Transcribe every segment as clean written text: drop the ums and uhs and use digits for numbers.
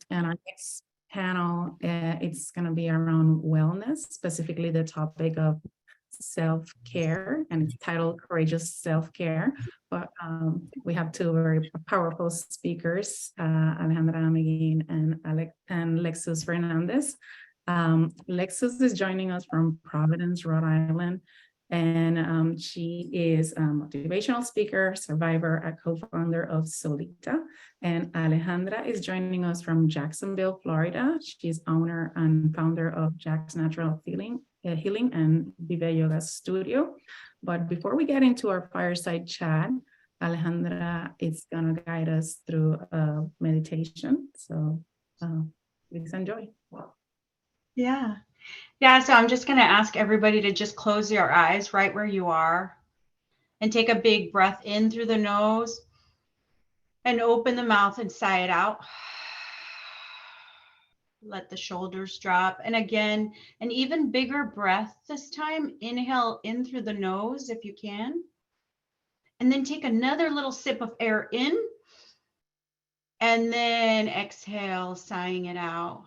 And our next panel, it's going to be around wellness, specifically the topic of self-care, and it's titled Courageous Self-Care. But we have two very powerful speakers, Alejandra Ameguin and Lexus Fernandez. Lexus is joining us from Providence, Rhode Island, and she is a motivational speaker, survivor, a co-founder of Solita. And Alejandra is joining us from Jacksonville, Florida. She's owner and founder of Jack's Natural Healing and Vive Yoga Studio. But before we get into our fireside chat, Alejandra is going to guide us through a meditation. So please enjoy. Yeah, so I'm just going to ask everybody to just close your eyes right where you are and take a big breath in through the nose and open the mouth and sigh it out. Let the shoulders drop. And again, an even bigger breath this time. Inhale in through the nose if you can. And then take another little sip of air in. And then exhale, sighing it out.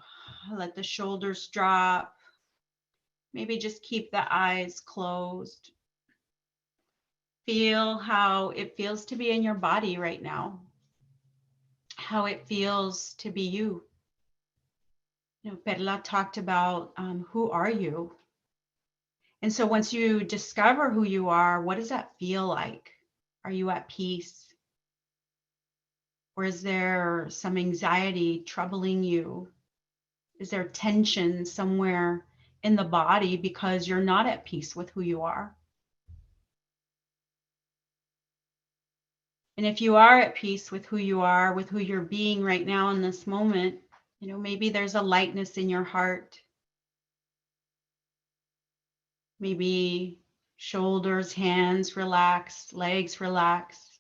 Let the shoulders drop. Maybe just keep the eyes closed. Feel how it feels to be in your body right now. How it feels to be you. You know, Perla talked about who are you? And so once you discover who you are, what does that feel like? Are you at peace? Or is there some anxiety troubling you? Is there tension somewhere in the body because you're not at peace with who you are? And if you are at peace with who you are, with who you're being right now in this moment, you know, maybe there's a lightness in your heart. Maybe shoulders, hands relaxed, legs relaxed.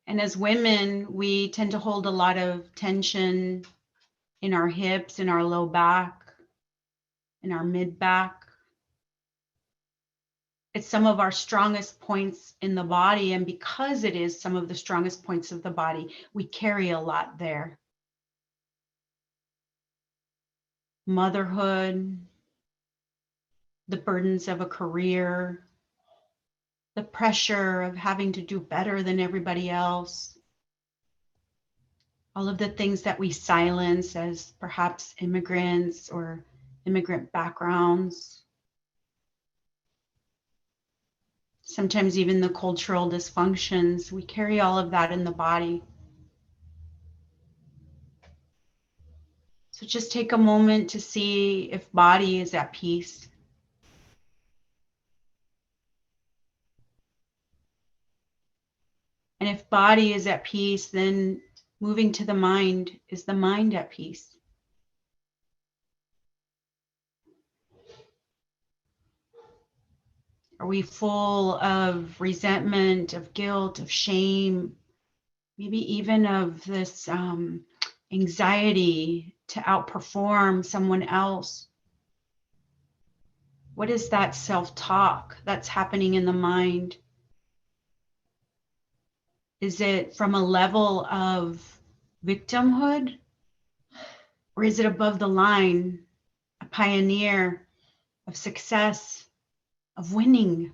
And as women, we tend to hold a lot of tension in our hips, in our low back, in our mid back. It's some of our strongest points in the body. And because it is some of the strongest points of the body, we carry a lot there. Motherhood, the burdens of a career, the pressure of having to do better than everybody else, all of the things that we silence as perhaps immigrants or immigrant backgrounds. Sometimes even the cultural dysfunctions, we carry all of that in the body. So just take a moment to see if body is at peace. And if body is at peace, then moving to the mind, is the mind at peace? Are we full of resentment, of guilt, of shame, maybe even of this anxiety to outperform someone else? What is that self-talk that's happening in the mind? Is it from a level of victimhood? Or is it above the line, a pioneer of success, of winning?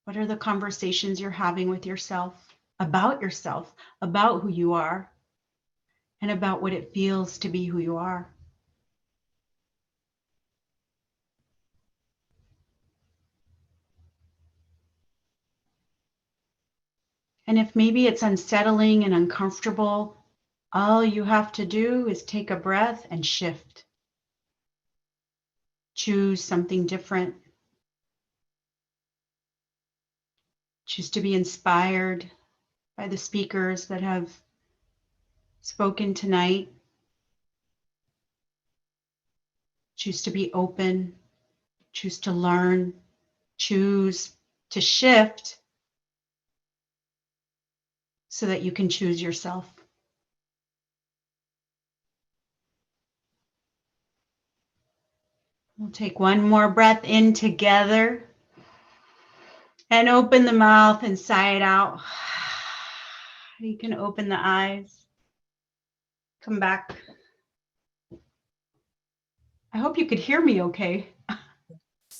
What are the conversations you're having with yourself, about who you are, and about what it feels to be who you are? And if maybe it's unsettling and uncomfortable, all you have to do is take a breath and shift. Choose something different. Choose to be inspired by the speakers that have spoken tonight. Choose to be open. Choose to learn. Choose to shift so that you can choose yourself. We'll take one more breath in together. And open the mouth and sigh it out. You can open the eyes. Come back. I hope you could hear me okay.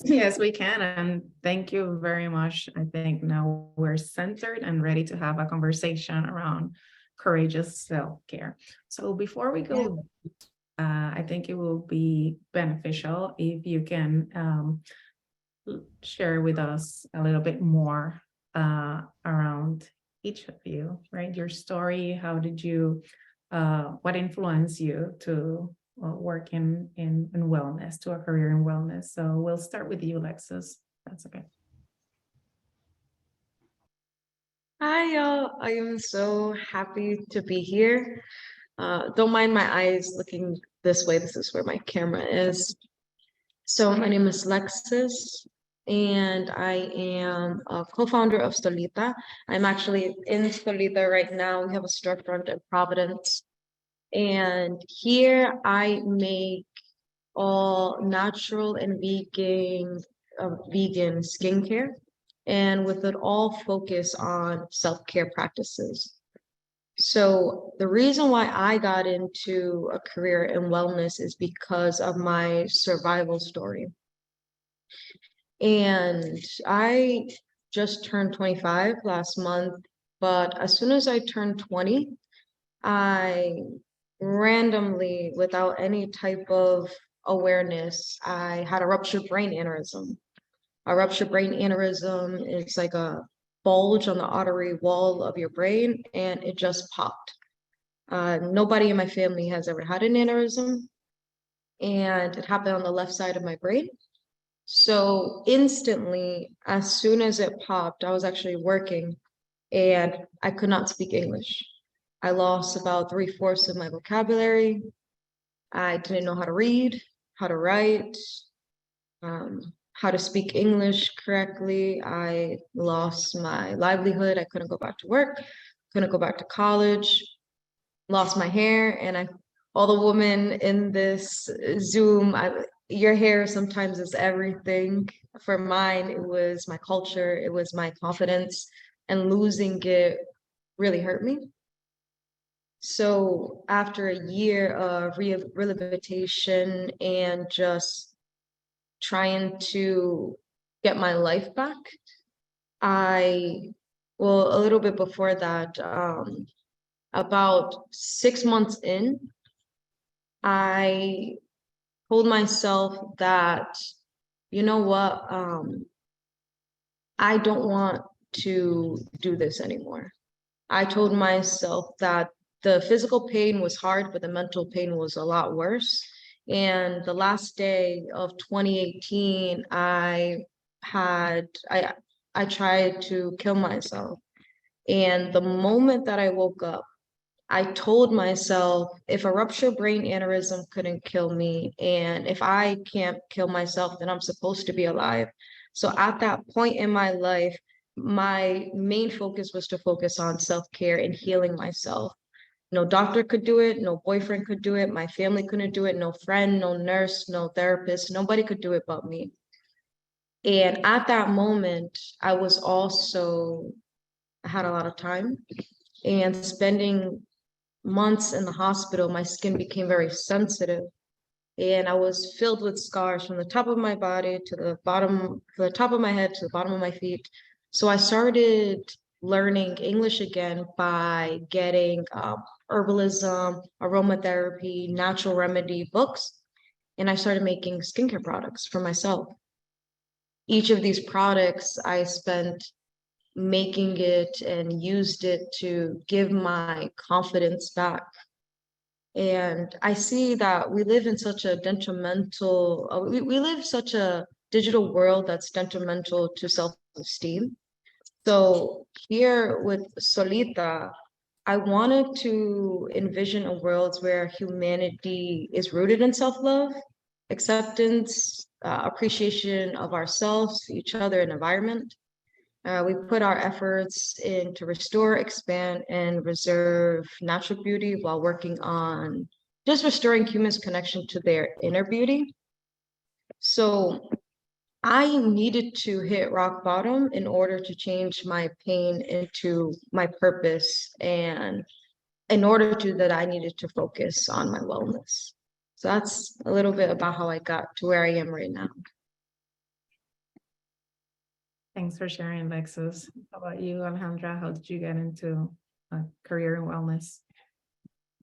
Yes, we can. And thank you very much. I think now we're centered and ready to have a conversation around courageous self-care. So before we go, I think it will be beneficial if you can share with us a little bit more around each of you, right? Your story, how did you, what influenced you to work in wellness, to a career in wellness? So we'll start with you, Alexis. That's okay. Hi, y'all. I am so happy to be here. Don't mind my eyes looking this way. This is where my camera is. So my name is Lexis, and I am a co-founder of Solita. I'm actually in Solita right now. We have a storefront in Providence. And here I make all natural and vegan skincare, and with it all focus on self-care practices. So the reason why I got into a career in wellness is because of my survival story. And I just turned 25 last month, but as soon as I turned 20, I randomly, without any type of awareness, I had a ruptured brain aneurysm. A ruptured brain aneurysm is like a bulge on the artery wall of your brain, and it just popped. Nobody in my family has ever had an aneurysm, and it happened on the left side of my brain. So instantly, as soon as it popped, I was actually working and I could not speak English. I lost about 3/4 of my vocabulary. I didn't know how to read, how to write, how to speak English correctly. I lost my livelihood. I couldn't go back to work, couldn't go back to college, lost my hair. And all the women in this Zoom, your hair sometimes is everything. For mine, it was my culture, it was my confidence, and losing it really hurt me. So after a year of rehabilitation and just trying to get my life back, well, a little bit before that, about 6 months in, I told myself that, you know what, I don't want to do this anymore. I told myself that the physical pain was hard, but the mental pain was a lot worse. And the last day of 2018, I tried to kill myself. And the moment that I woke up, I told myself, if a ruptured brain aneurysm couldn't kill me, and if I can't kill myself, then I'm supposed to be alive. So at that point in my life, my main focus was to focus on self-care and healing myself. No doctor could do it, no boyfriend could do it, my family couldn't do it, no friend, no nurse, no therapist, nobody could do it but me. And at that moment, I had a lot of time, and spending months in the hospital, my skin became very sensitive, and I was filled with scars from the top of my body to the bottom, from the top of my head to the bottom of my feet. So I started learning English again by getting herbalism, aromatherapy, natural remedy books, and I started making skincare products for myself. Each of these products I spent making it and used it to give my confidence back. And I see that we live in such a detrimental, we live such a digital world that's detrimental to self-esteem. So here with Solita, I wanted to envision a world where humanity is rooted in self-love, acceptance, appreciation of ourselves, each other, and environment. We put our efforts in to restore, expand, and reserve natural beauty while working on just restoring humans' connection to their inner beauty. So I needed to hit rock bottom in order to change my pain into my purpose. And in order to that, I needed to focus on my wellness. So that's a little bit about how I got to where I am right now. Thanks for sharing, Lexus. How about you, Alejandra? How did you get into a career in wellness?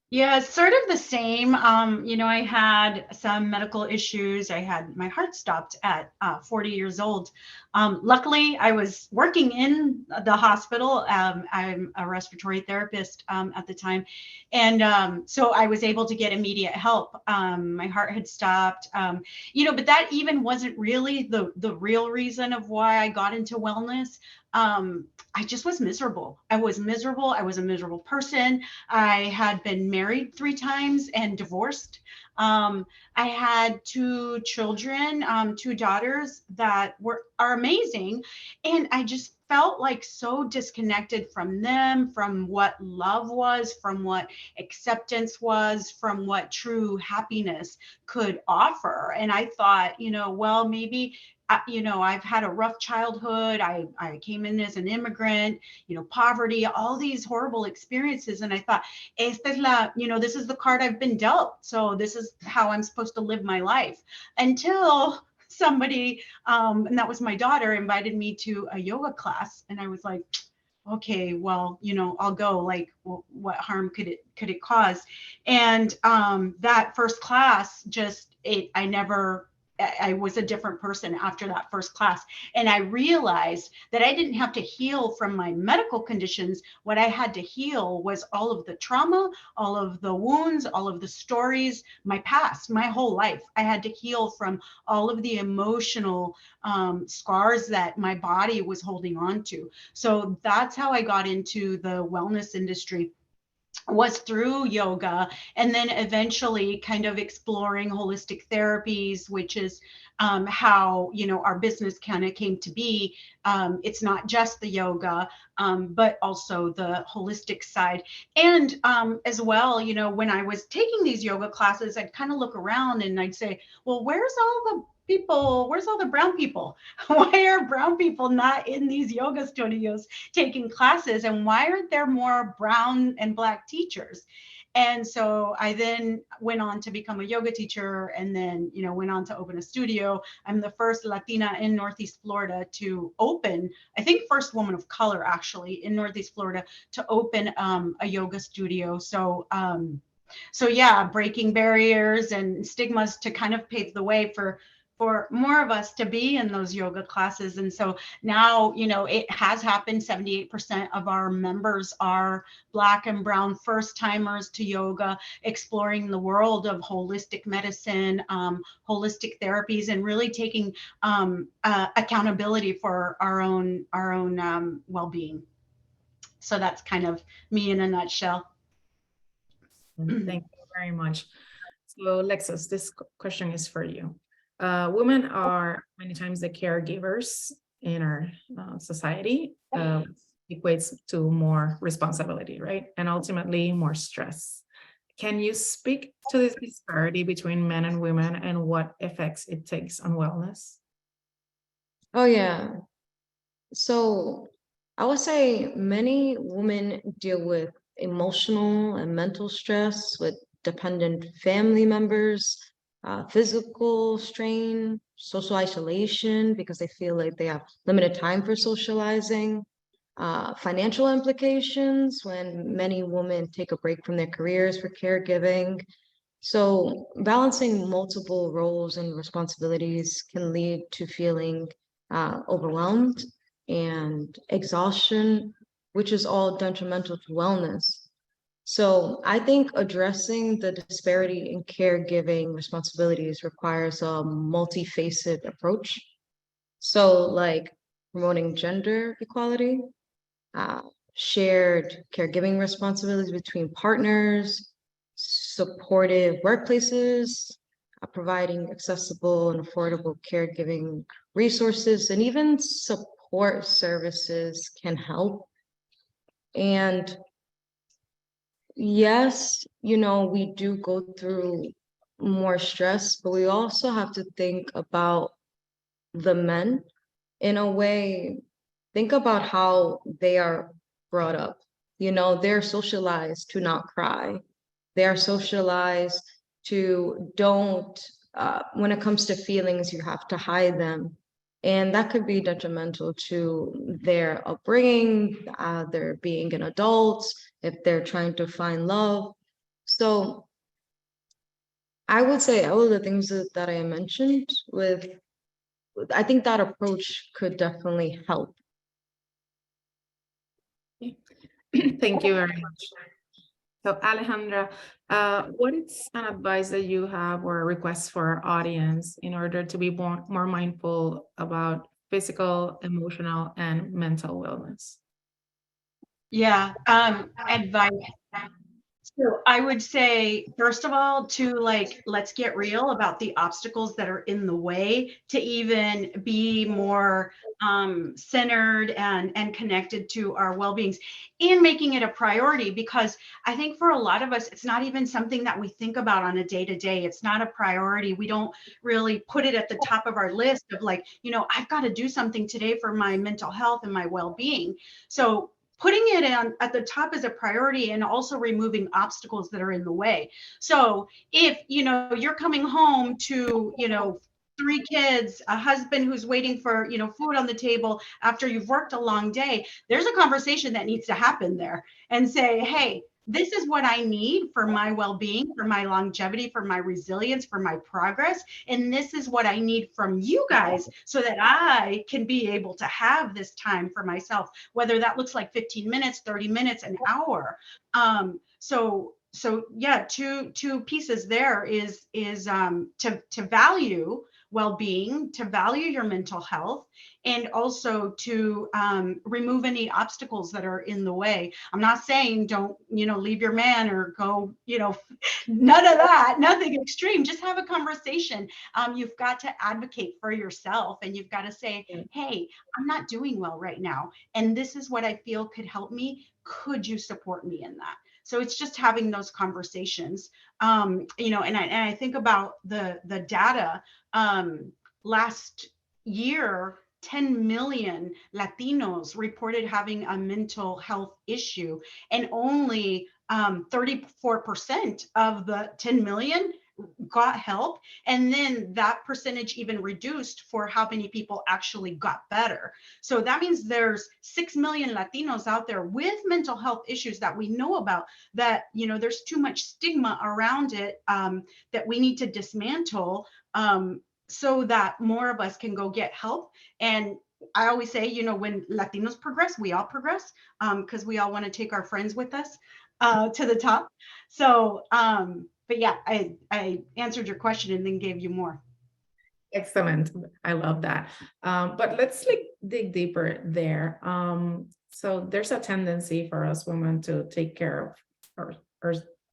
Yeah, it's sort of the same. I had some medical issues. I had my heart stopped at 40 years old. Luckily, I was working in the hospital. I'm a respiratory therapist at the time. And so I was able to get immediate help. My heart had stopped, but that even wasn't really the real reason of why I got into wellness. I just was miserable. I was miserable. I was a miserable person. I had been married 3 times and divorced. I had 2 children, 2 daughters that are amazing. And I just felt like so disconnected from them, from what love was, from what acceptance was, from what true happiness could offer. And I thought, well, maybe I've had a rough childhood. I came in as an immigrant, poverty, all these horrible experiences. And I thought, this is the card I've been dealt. So this is how I'm supposed to live my life, until somebody, and that was my daughter, invited me to a yoga class. And I was like, okay, well, I'll go. Like, well, what harm could it cause? And that first class, I was a different person after that first class. And I realized that I didn't have to heal from my medical conditions. What I had to heal was all of the trauma, all of the wounds, all of the stories, my past, my whole life. I had to heal from all of the emotional scars that my body was holding on to. So that's how I got into the wellness industry, was through yoga, and then eventually kind of exploring holistic therapies, which is how our business kind of came to be. It's not just the yoga, but also the holistic side. And as well, when I was taking these yoga classes, I'd kind of look around and I'd say, well, where's all the brown people? Why are brown people not in these yoga studios taking classes, and why aren't there more brown and black teachers? And so I then went on to become a yoga teacher, and then went on to open a studio. I'm the first Latina in Northeast Florida to open, I think first woman of color actually in Northeast Florida to open a yoga studio. So yeah, breaking barriers and stigmas to kind of pave the way for more of us to be in those yoga classes. And so now, it has happened. 78% of our members are Black and brown first timers to yoga, exploring the world of holistic medicine, holistic therapies, and really taking accountability for our own well-being. So that's kind of me in a nutshell. Thank you very much. So, Lexus, this question is for you. Women are many times the caregivers in our society, equates to more responsibility, right? And ultimately more stress. Can you speak to this disparity between men and women and what effects it takes on wellness? Oh, yeah. So I would say many women deal with emotional and mental stress with dependent family members, physical strain, social isolation because they feel like they have limited time for socializing, financial implications when many women take a break from their careers for caregiving. So balancing multiple roles and responsibilities can lead to feeling overwhelmed and exhaustion, which is all detrimental to wellness. So I think addressing the disparity in caregiving responsibilities requires a multifaceted approach. So like promoting gender equality, uh, shared caregiving responsibilities between partners, supportive workplaces, providing accessible and affordable caregiving resources, and even support services can help. And yes, we do go through more stress, but we also have to think about the men, in a way, think about how they are brought up. You know, they're socialized to not cry. They are socialized to don't, when it comes to feelings, you have to hide them. And that could be detrimental to their upbringing, their being an adult, if they're trying to find love. So I would say all of the things that I mentioned I think that approach could definitely help. Thank you very much. So Alejandra, what is an advice that you have or a request for our audience in order to be more mindful about physical, emotional, and mental wellness? Yeah, advice. So I would say, first of all, let's get real about the obstacles that are in the way to even be more centered and connected to our well-beings, and making it a priority, because I think for a lot of us, it's not even something that we think about on a day-to-day. It's not a priority. We don't really put it at the top of our list of I've got to do something today for my mental health and my well-being. So putting it at the top as a priority, and also removing obstacles that are in the way. So if, you're coming home to, 3 kids, a husband who's waiting for, food on the table after you've worked a long day, there's a conversation that needs to happen there, and say, hey, this is what I need for my well-being, for my longevity, for my resilience, for my progress. And this is what I need from you guys so that I can be able to have this time for myself, whether that looks like 15 minutes, 30 minutes, an hour. So yeah, two pieces there is to value well-being, to value your mental health, and also to remove any obstacles that are in the way. I'm not saying don't, leave your man or go, none of that, nothing extreme. Just have a conversation. You've got to advocate for yourself, and you've got to say, hey, I'm not doing well right now, and this is what I feel could help me. Could you support me in that? So it's just having those conversations, and I think about the data. Last year, 10 million Latinos reported having a mental health issue, and only 34% of the 10 million got help. And then that percentage even reduced for how many people actually got better. So that means there's 6 million Latinos out there with mental health issues that we know about, that, there's too much stigma around it, that we need to dismantle, so that more of us can go get help. And I always say, when Latinos progress, we all progress, because we all want to take our friends with us to the top. So, but yeah, I answered your question and then gave you more. Excellent. I love that. But let's dig deeper there. So there's a tendency for us women to take care of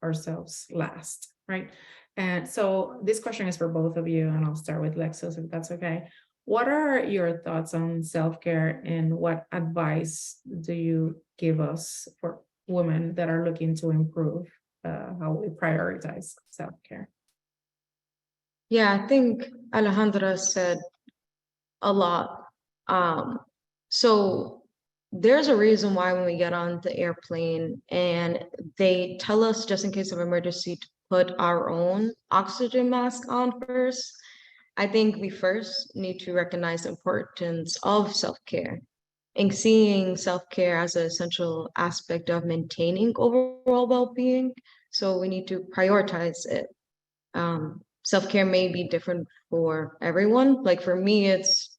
ourselves last, right? And so this question is for both of you, and I'll start with Lexus, if that's okay. What are your thoughts on self-care, and what advice do you give us for women that are looking to improve how we prioritize self-care? Yeah, I think Alejandra said a lot. So there's a reason why when we get on the airplane and they tell us, just in case of emergency, to put our own oxygen mask on first. I think we first need to recognize the importance of self-care, and seeing self-care as an essential aspect of maintaining overall well-being. So we need to prioritize it. Self-care may be different for everyone. Like for me, it's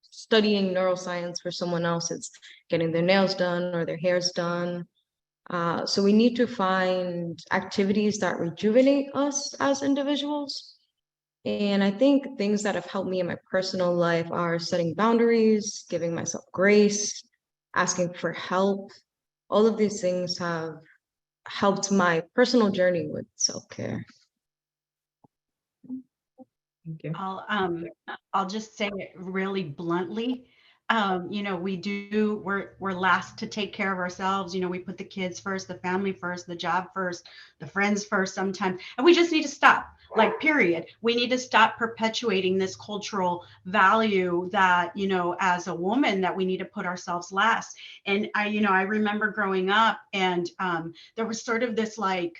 studying neuroscience. For someone else, it's getting their nails done or their hair's done. So we need to find activities that rejuvenate us as individuals. And I think things that have helped me in my personal life are setting boundaries, giving myself grace, asking for help. All of these things have helped my personal journey with self-care. Thank you. I'll just say it really bluntly. We're last to take care of ourselves. We put the kids first, the family first, the job first, the friends first sometimes, and we just need to stop. like, period. We need to stop perpetuating this cultural value that, you know, as a woman, that we need to put ourselves last. And I remember growing up, and there was sort of this like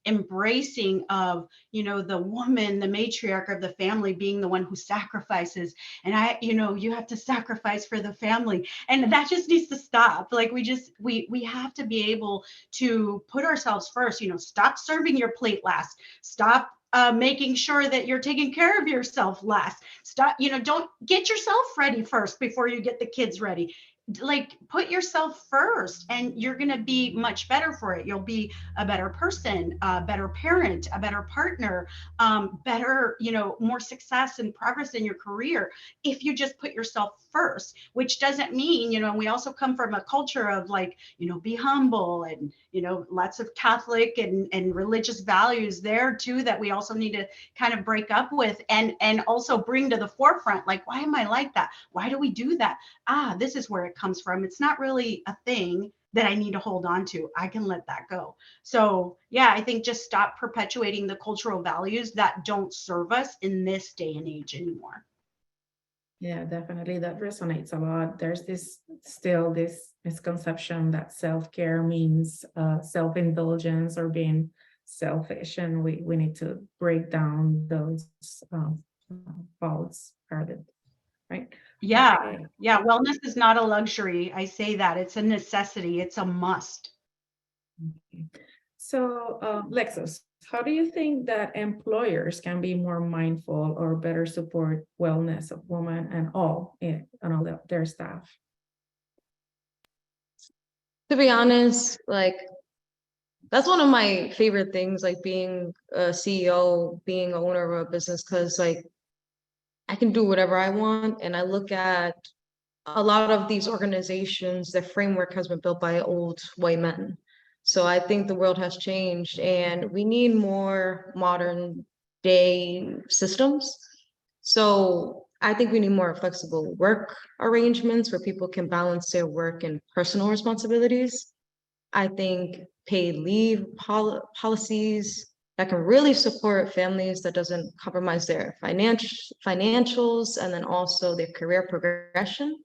embracing of, you know, the woman, the matriarch of the family, being the one who sacrifices. And you have to sacrifice for the family. And that just needs to stop. Like, we have to be able to put ourselves first. You know, stop serving your plate last. Stop making sure that you're taking care of yourself last. Stop, don't get yourself ready first before you get the kids ready. Like, put yourself first, and you're going to be much better for it. You'll be a better person, a better parent, a better partner, better, more success and progress in your career if you just put yourself first. Which doesn't mean, we also come from a culture of like, be humble, and lots of Catholic and religious values there too, that we also need to kind of break up with, and also bring to the forefront. Like, why am I like that? Why do we do that? This is where it comes from. It's not really a thing that I need to hold on to. I can let that go. So yeah, I think just stop perpetuating the cultural values that don't serve us in this day and age anymore. Yeah, definitely. That resonates a lot. There's still this misconception that self-care means self-indulgence or being selfish. And we need to break down those false paradigms, right? Yeah. Wellness is not a luxury. I say that. It's a necessity. It's a must. Okay. So, Lexus, how do you think that employers can be more mindful or better support wellness of women and all their staff? To be honest, like, that's one of my favorite things, like being a CEO, being an owner of a business, because like I can do whatever I want. And I look at a lot of these organizations, their framework has been built by old white men. So I think the world has changed, and we need more modern day systems. So I think we need more flexible work arrangements where people can balance their work and personal responsibilities. I think paid leave policies that can really support families, that doesn't compromise their financials, and then also their career progression.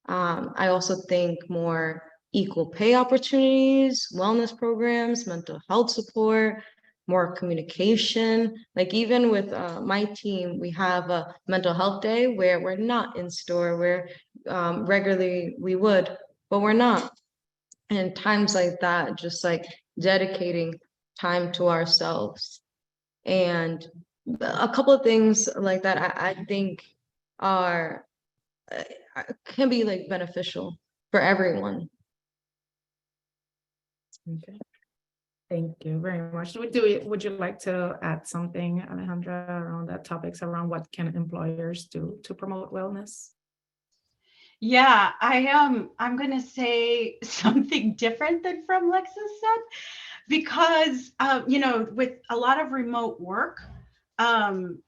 I also think more equal pay opportunities, wellness programs, mental health support, more communication. Like, even with my team, we have a mental health day where we're not in store, where regularly we would, but we're not. And times like that, just like dedicating time to ourselves. And a couple of things like that, I think are can be like beneficial for everyone. Okay. Thank you very much. Would you like to add something, Alejandra, around that topics, around what can employers do to promote wellness? Yeah, I'm going to say something different than from Lexus said, because with a lot of remote work, the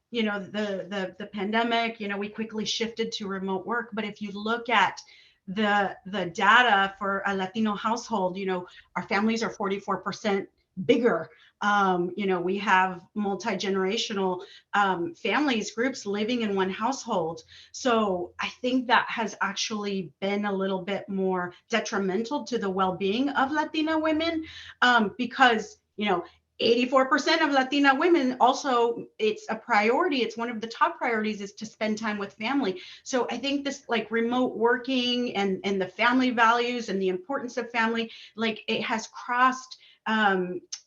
pandemic, we quickly shifted to remote work. But if you look at the data for a Latino household, our families are 44% bigger. We have multi-generational families, groups living in one household. So I think that has actually been a little bit more detrimental to the well-being of Latina women, because 84% of Latina women also, it's a priority. It's one of the top priorities, is to spend time with family. So I think this like remote working and the family values and the importance of family, like, it has crossed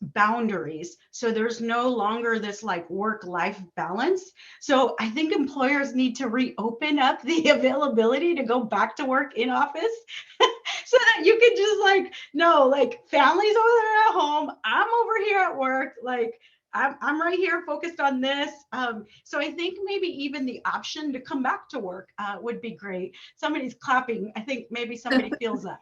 boundaries. So there's no longer this like work-life balance. So I think employers need to reopen up the availability to go back to work in office so that you can just like, no, like, families over there at home, I'm over here at work, like I'm right here focused on this. So I think maybe even the option to come back to work would be great. Somebody's clapping. I think maybe somebody feels that.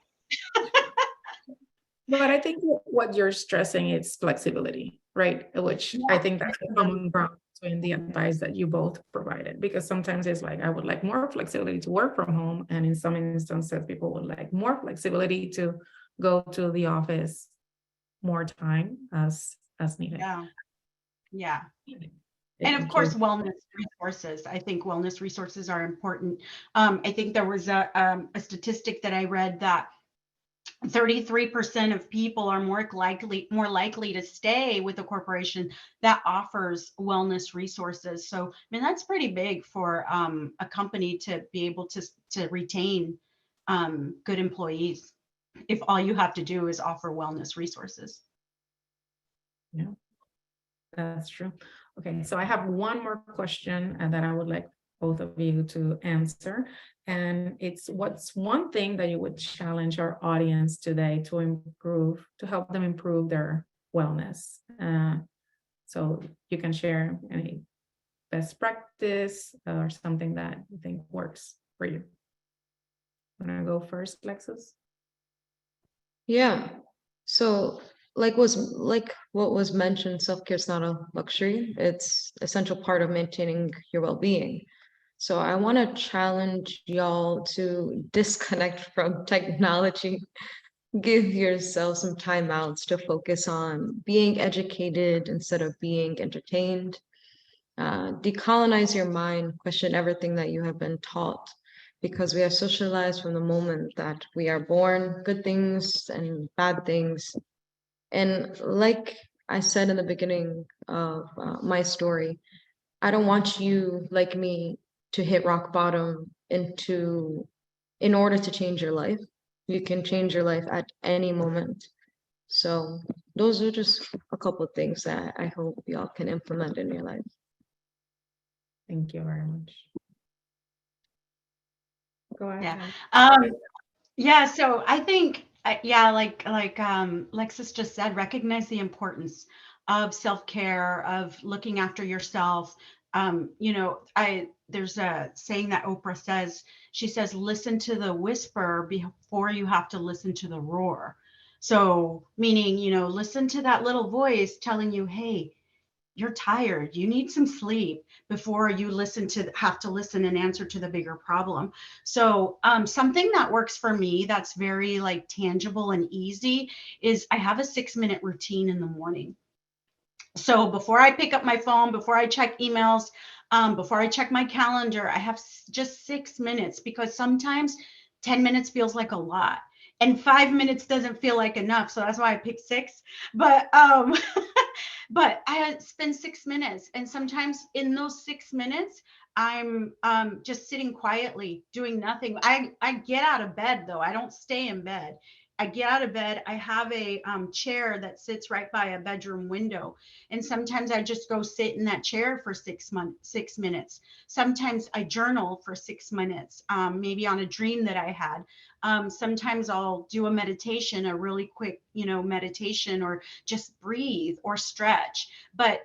But I think what you're stressing is flexibility, right? Which I think that's a common ground between the advice that you both provided, because sometimes it's like, I would like more flexibility to work from home. And in some instances, people would like more flexibility to go to the office more time as needed. Yeah. Yeah. And Thank of course, you. wellness resources. I think wellness resources are important. I think there was a statistic that I read that 33% of people are more likely to stay with a corporation that offers wellness resources. So, I mean, that's pretty big for a company to be able to retain good employees if all you have to do is offer wellness resources. Yeah, that's true. Okay, so I have one more question that I would like both of you to answer. And it's, what's one thing that you would challenge our audience today to improve, to help them improve their wellness? So you can share any best practice or something that you think works for you. Want to go first, Lexus? Yeah. So like what was mentioned, self-care is not a luxury. It's essential part of maintaining your well-being. So I want to challenge y'all to disconnect from technology. Give yourself some timeouts to focus on being educated instead of being entertained. Decolonize your mind, question everything that you have been taught, because we are socialized from the moment that we are born, good things and bad things. And like I said in the beginning of my story, I don't want you, like me, to hit rock bottom in order to change your life. You can change your life at any moment. So those are just a couple of things that I hope y'all can implement in your life. Thank you very much. Go ahead. Yeah, so I think, yeah, like Lexus just said, recognize the importance of self-care, of looking after yourself. There's a saying that Oprah says. She says, listen to the whisper before you have to listen to the roar. So meaning, listen to that little voice telling you, hey, you're tired, you need some sleep before you have to listen and answer to the bigger problem. So something that works for me that's very like tangible and easy is I have a 6-minute routine in the morning. So before I pick up my phone, before I check emails, before I check my calendar, I have just 6 minutes, because sometimes 10 minutes feels like a lot and 5 minutes doesn't feel like enough. So that's why I picked 6. But but I spend 6 minutes, and sometimes in those 6 minutes, I'm just sitting quietly doing nothing. I get out of bed though. I don't stay in bed. I get out of bed. I have a chair that sits right by a bedroom window, and sometimes I just go sit in that chair for 6 minutes. Sometimes I journal for 6 minutes, maybe on a dream that I had. Sometimes I'll do a meditation, a really quick, meditation, or just breathe or stretch. But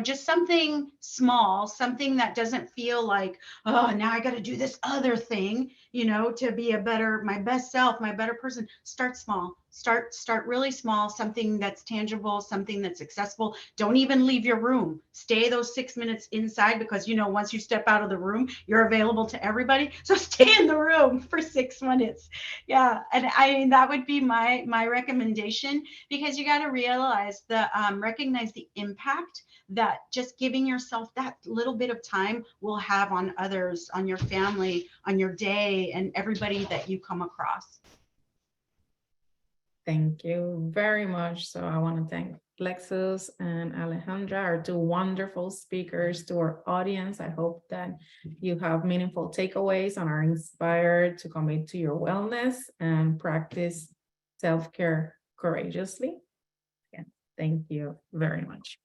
just something small, something that doesn't feel like, oh, now I got to do this other thing, to be my best self, my better person. Start small. Start really small, something that's tangible, something that's accessible. Don't even leave your room. Stay those 6 minutes inside, because once you step out of the room, you're available to everybody. So stay in the room for 6 minutes. Yeah, and that would be my recommendation, because you got to recognize the impact that just giving yourself that little bit of time will have on others, on your family, on your day, and everybody that you come across. Thank you very much. So I want to thank Lexus and Alejandra, our two wonderful speakers, to our audience. I hope that you have meaningful takeaways and are inspired to commit to your wellness and practice self-care courageously. Again, thank you very much.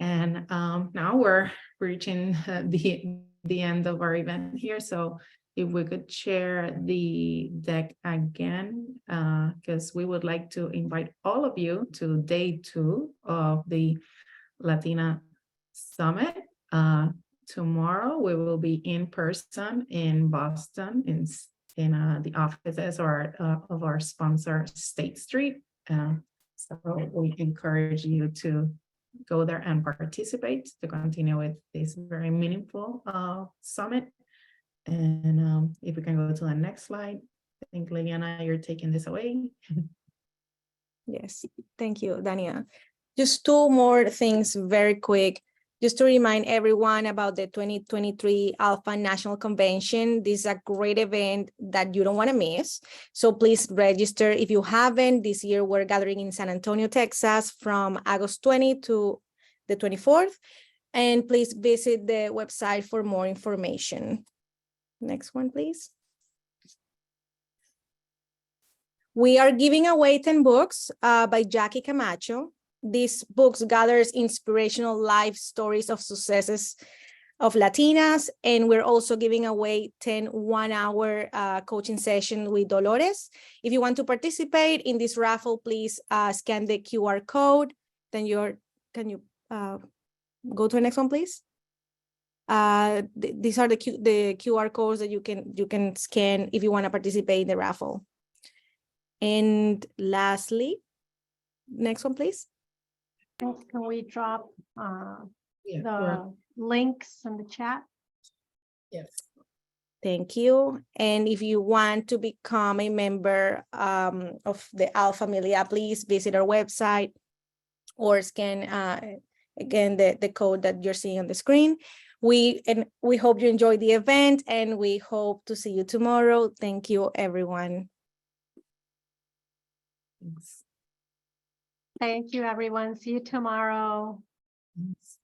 And now we're reaching the end of our event here. So if we could share the deck again, because we would like to invite all of you to day 2 of the Latina Summit. Tomorrow we will be in person in Boston in the offices of our sponsor, State Street. So we encourage you to go there and participate to continue with this very meaningful summit. And if we can go to the next slide, I think Liliana, you're taking this away. Yes, thank you, Dania. Just two more things very quick. Just to remind everyone about the 2023 ALPFA National Convention. This is a great event that you don't want to miss. So please register if you haven't. This year we're gathering in San Antonio, Texas from August 20 to the 24th. And please visit the website for more information. Next one, please. We are giving away 10 books by Jackie Camacho. These books gathers inspirational life stories of successes of Latinas, and we're also giving away 10 one-hour coaching session with Dolores. If you want to participate in this raffle, please scan the QR code. Then can you go to the next one, please? These are the QR codes that you can scan if you want to participate in the raffle. And lastly, next one, please. Can we drop Yeah, the links in the chat? yes. Thank you. And if you want to become a member of the ALPFA, please visit our website or scan again the code that you're seeing on the screen. We hope you enjoyed the event, and we hope to see you tomorrow. Thank you, everyone. Thanks. Thank you, everyone. See you tomorrow. Thanks.